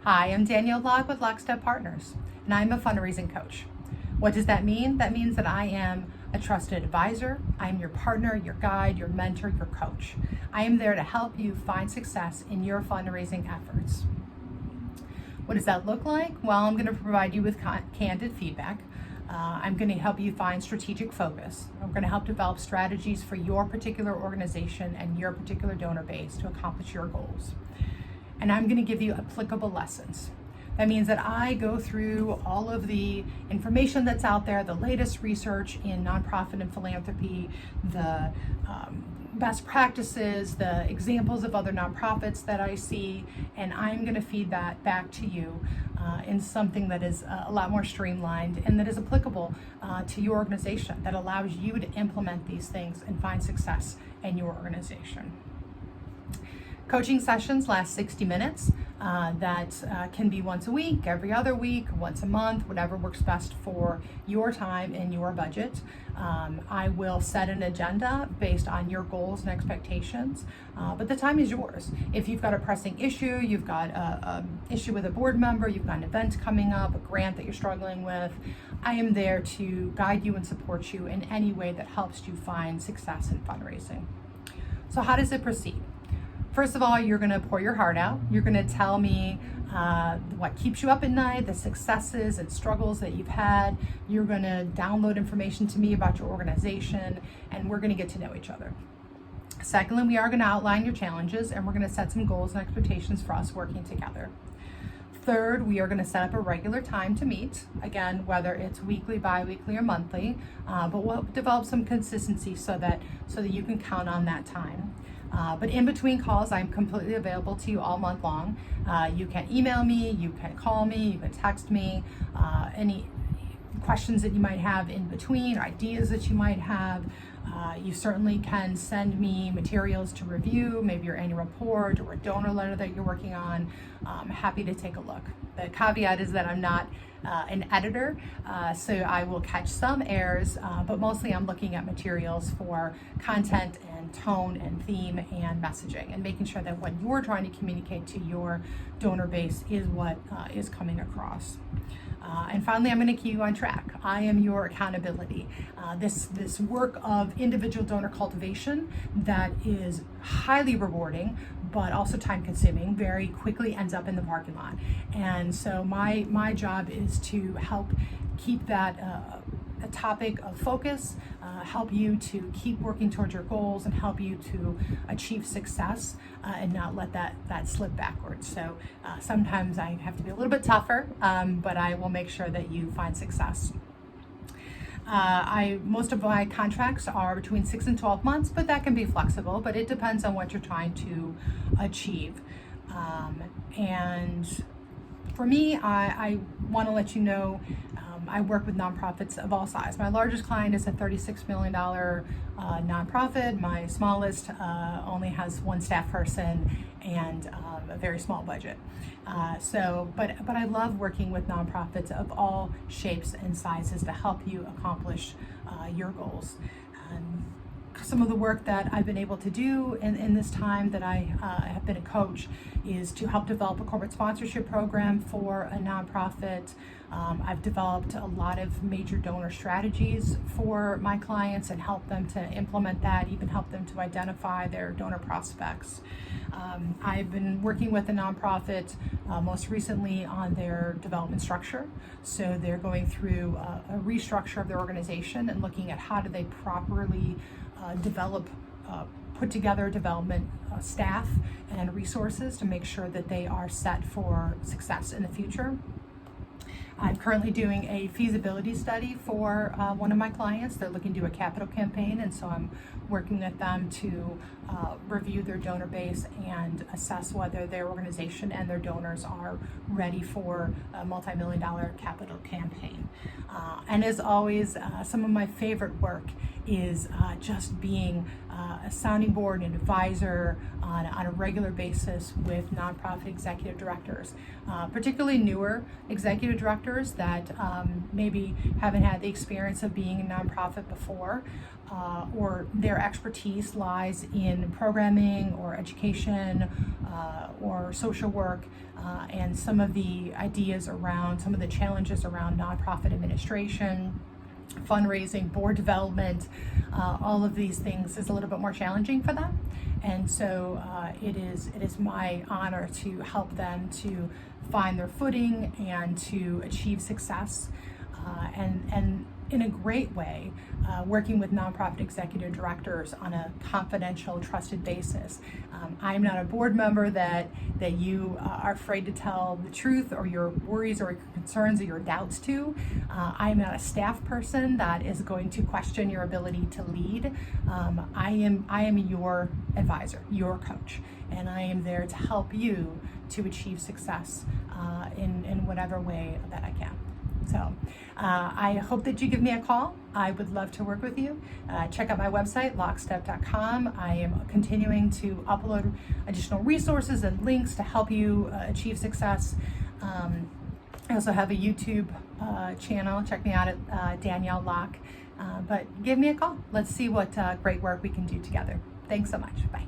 Hi, I'm Danielle Locke with Lockstep Partners, and I'm a fundraising coach. What does that mean? That means that I am a trusted advisor. I am your partner, your guide, your mentor, your coach. I am there to help you find success in your fundraising efforts. What does that look like? Well, I'm going to provide you with candid feedback. I'm going to help you find strategic focus. I'm going to help develop strategies for your particular organization and your particular donor base to accomplish your goals. And I'm going to give you applicable lessons. That means that I go through all of the information that's out there, the latest research in nonprofit and philanthropy, the best practices, the examples of other nonprofits that I see, and I'm going to feed that back to you in something that is a lot more streamlined and that is applicable to your organization, that allows you to implement these things and find success in your organization. Coaching sessions last 60 minutes. That can be once a week, every other week, once a month, whatever works best for your time and your budget. I will set an agenda based on your goals and expectations, but the time is yours. If you've got a pressing issue, you've got an issue with a board member, you've got an event coming up, a grant that you're struggling with, I am there to guide you and support you in any way that helps you find success in fundraising. So how does it proceed? First of all, you're going to pour your heart out. You're going to tell me what keeps you up at night, the successes and struggles that you've had. You're going to download information to me about your organization, and we're going to get to know each other. Secondly, we are going to outline your challenges, and we're going to set some goals and expectations for us working together. Third, we are going to set up a regular time to meet, again, whether it's weekly, bi-weekly, or monthly, but we'll develop some consistency so that you can count on that time. But in between calls, I'm completely available to you all month long. You can email me, you can call me, you can text me, any questions that you might have in between, ideas that you might have. You certainly can send me materials to review, maybe your annual report or a donor letter that you're working on. I'm happy to take a look. The caveat is that I'm not an editor, so I will catch some errors, but mostly I'm looking at materials for content and tone and theme and messaging, and making sure that what you're trying to communicate to your donor base is what is coming across. And finally, I'm going to keep you on track. I am your accountability. This work of individual donor cultivation that is highly rewarding, but also time consuming, very quickly ends up in the parking lot. And so my job is to help keep that a topic of focus, help you to keep working towards your goals, and help you to achieve success and not let that slip backwards. So sometimes I have to be a little bit tougher, but I will make sure that you find success. Most of my contracts are between 6 and 12 months, but that can be flexible, but it depends on what you're trying to achieve. And for me, I want to let you know, I work with nonprofits of all size. My largest client is a $36 million nonprofit. My smallest only has one staff person and a very small budget. But I love working with nonprofits of all shapes and sizes to help you accomplish your goals. Some of the work that I've been able to do in this time that I have been a coach is to help develop a corporate sponsorship program for a nonprofit. I've developed a lot of major donor strategies for my clients and help them to implement that, even help them to identify their donor prospects. I've been working with a nonprofit most recently on their development structure. So they're going through a restructure of their organization and looking at how do they properly put together development staff and resources to make sure that they are set for success in the future. I'm currently doing a feasibility study for one of my clients. They're looking to do a capital campaign, and so I'm working with them to review their donor base and assess whether their organization and their donors are ready for a multi-million-dollar capital campaign. And as always, some of my favorite work is just being a sounding board and advisor on a regular basis with nonprofit executive directors, particularly newer executive directors that maybe haven't had the experience of being a nonprofit before, or their expertise lies in programming or education or social work, and some of the ideas around some of the challenges around nonprofit administration, fundraising, board development, all of these things is a little bit more challenging for them. And so it is my honor to help them to find their footing and to achieve success, and in a great way, working with nonprofit executive directors on a confidential, trusted basis. I'm not a board member that you are afraid to tell the truth or your worries or your concerns or your doubts to. I'm not a staff person that is going to question your ability to lead. I am your advisor, your coach, and I am there to help you to achieve success in whatever way that I can. So I hope that you give me a call. I would love to work with you. Check out my website, lockstep.com. I am continuing to upload additional resources and links to help you achieve success. I also have a YouTube channel. Check me out at Danielle Locke. But give me a call. Let's see what great work we can do together. Thanks so much. Bye.